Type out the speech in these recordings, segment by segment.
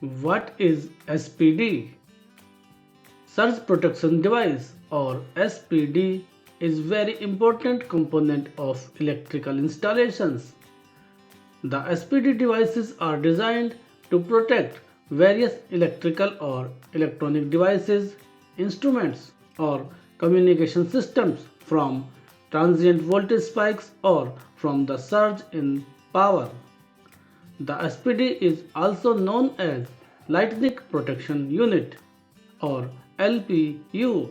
What is SPD? Surge Protection Device or SPD is very important component of electrical installations. The SPD devices are designed to protect various electrical or electronic devices, instruments, or communication systems from transient voltage spikes or from the surge in power. The SPD is also known as Lightning Protection Unit or LPU.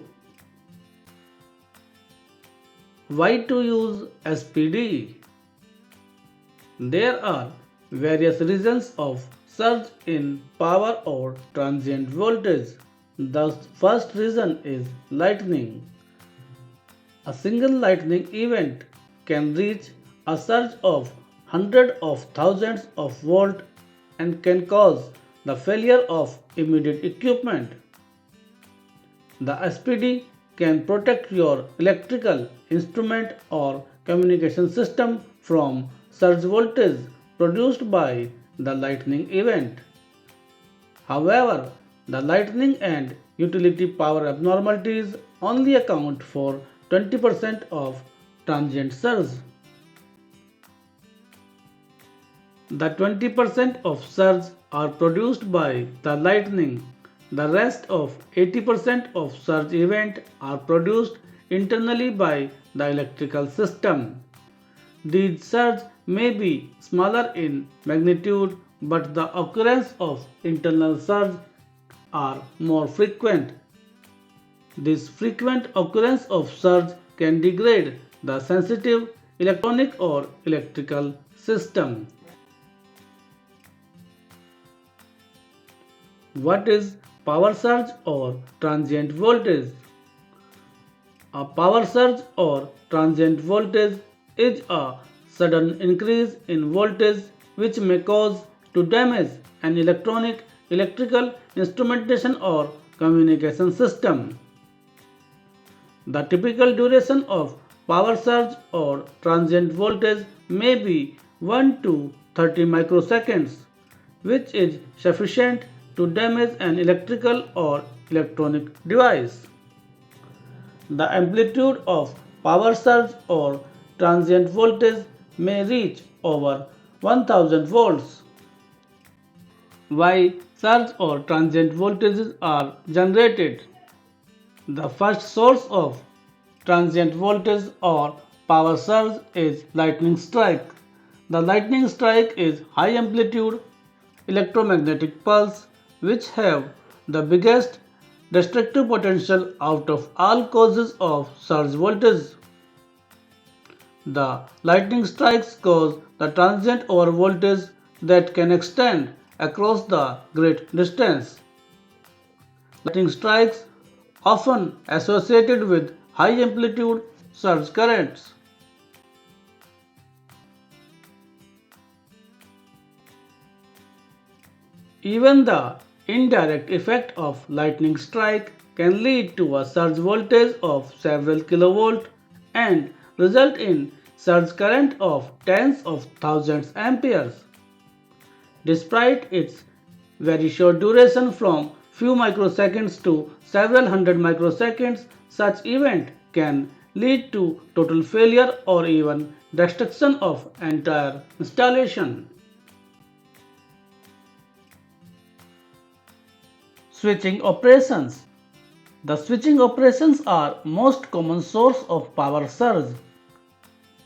Why to use SPD? There are various reasons of surge in power or transient voltage. The first reason is lightning. A single lightning event can reach a surge of hundreds of thousands of volts and can cause the failure of immediate equipment. The SPD can protect your electrical instrument or communication system from surge voltage produced by the lightning event. However, the lightning and utility power abnormalities only account for 20% of transient surge. The 20% of surge are produced by the lightning. The rest of 80% of surge event are produced internally by the electrical system. These surges may be smaller in magnitude, but the occurrence of internal surge are more frequent. This frequent occurrence of surge can degrade the sensitive electronic or electrical system. What is power surge or transient voltage? A power surge or transient voltage is a sudden increase in voltage which may cause to damage an electrical instrumentation or communication system. The typical duration of power surge or transient voltage may be 1 to 30 microseconds, which is sufficient to damage an electrical or electronic device. The amplitude of power surge or transient voltage may reach over 1000 volts. Why surge or transient voltages are generated? The first source of transient voltage or power surge is lightning strike. The lightning strike is high amplitude electromagnetic pulse which have the biggest destructive potential out of all causes of surge voltage. The lightning strikes cause the transient overvoltage that can extend across the great distance. Lightning strikes often associated with high amplitude surge currents. Even the indirect effect of lightning strike can lead to a surge voltage of several kilovolt and result in surge current of tens of thousands amperes. Despite its very short duration from few microseconds to several hundred microseconds, such event can lead to total failure or even destruction of entire installation. Switching operations. The switching operations are most common source of power surge.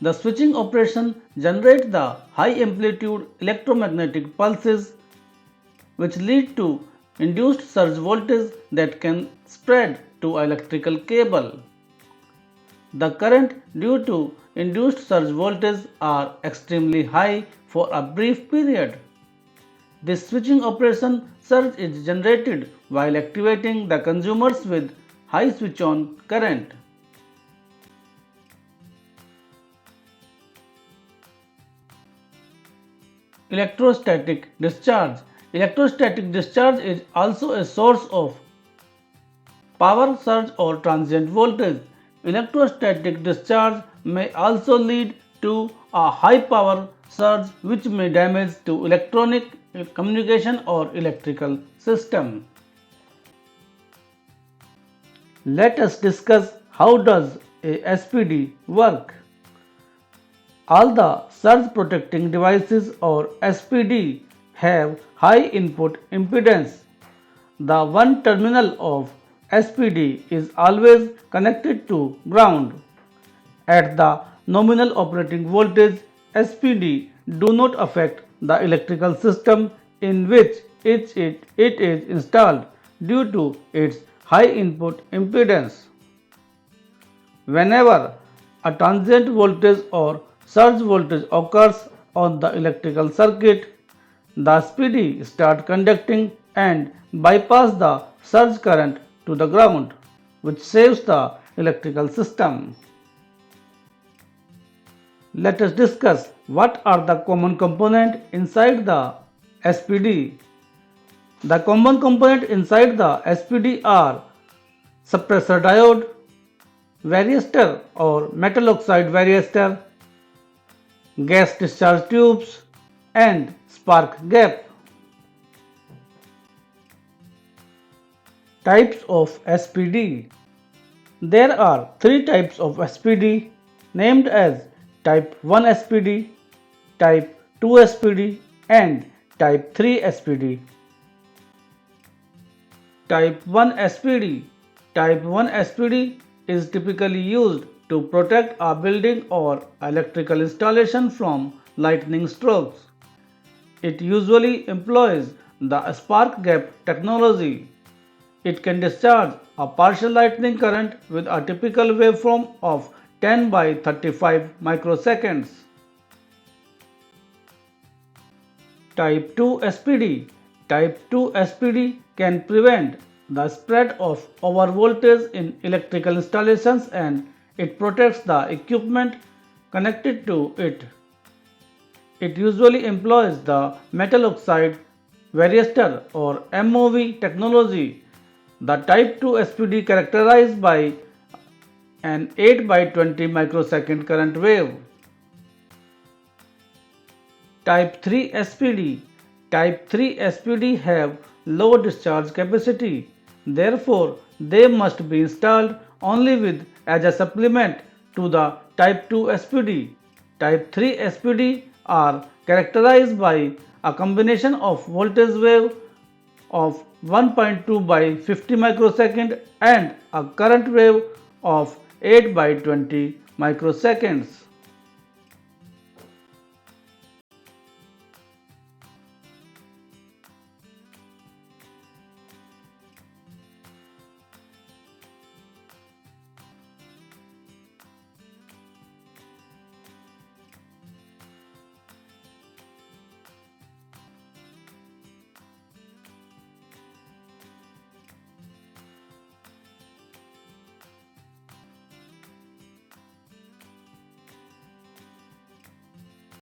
The switching operation generates the high amplitude electromagnetic pulses which lead to induced surge voltage that can spread to electrical cable. The current due to induced surge voltage are extremely high for a brief period. This switching operation surge is generated while activating the consumers with high switch on current. Electrostatic discharge. Electrostatic discharge is also a source of power surge or transient voltage. Electrostatic discharge may also lead to a high power surge which may damage to electronic communication or electrical system. Let us discuss how does a SPD work. All the surge protecting devices or SPD have high input impedance. The one terminal of SPD is always connected to ground. At the nominal operating voltage, SPD do not affect the electrical system in which it is installed due to its high input impedance. Whenever a transient voltage or surge voltage occurs on the electrical circuit, the SPD start conducting and bypass the surge current to the ground, which saves the electrical system. Let us discuss what are the common components inside the SPD. The common components inside the SPD are suppressor diode, varistor or metal oxide varistor, gas discharge tubes and spark gap. Types of SPD. There are three types of SPD named as Type 1 SPD, Type 2 SPD and Type 3 SPD. Type 1 SPD. Type 1 SPD is typically used to protect a building or electrical installation from lightning strokes. It usually employs the spark gap technology. It can discharge a partial lightning current with a typical waveform of 10 by 35 microseconds. Type 2 SPD. Type 2 SPD can prevent the spread of overvoltage in electrical installations and it protects the equipment connected to it. It usually employs the metal oxide varistor or MOV technology. The Type 2 SPD characterized by an 8 by 20 microsecond current wave. Type 3 SPD. Type 3 SPD have low discharge capacity. Therefore, they must be installed only with as a supplement to the Type 2 SPD. Type 3 SPD are characterized by a combination of voltage wave of 1.2 by 50 microsecond and a current wave of 8 by 20 microseconds.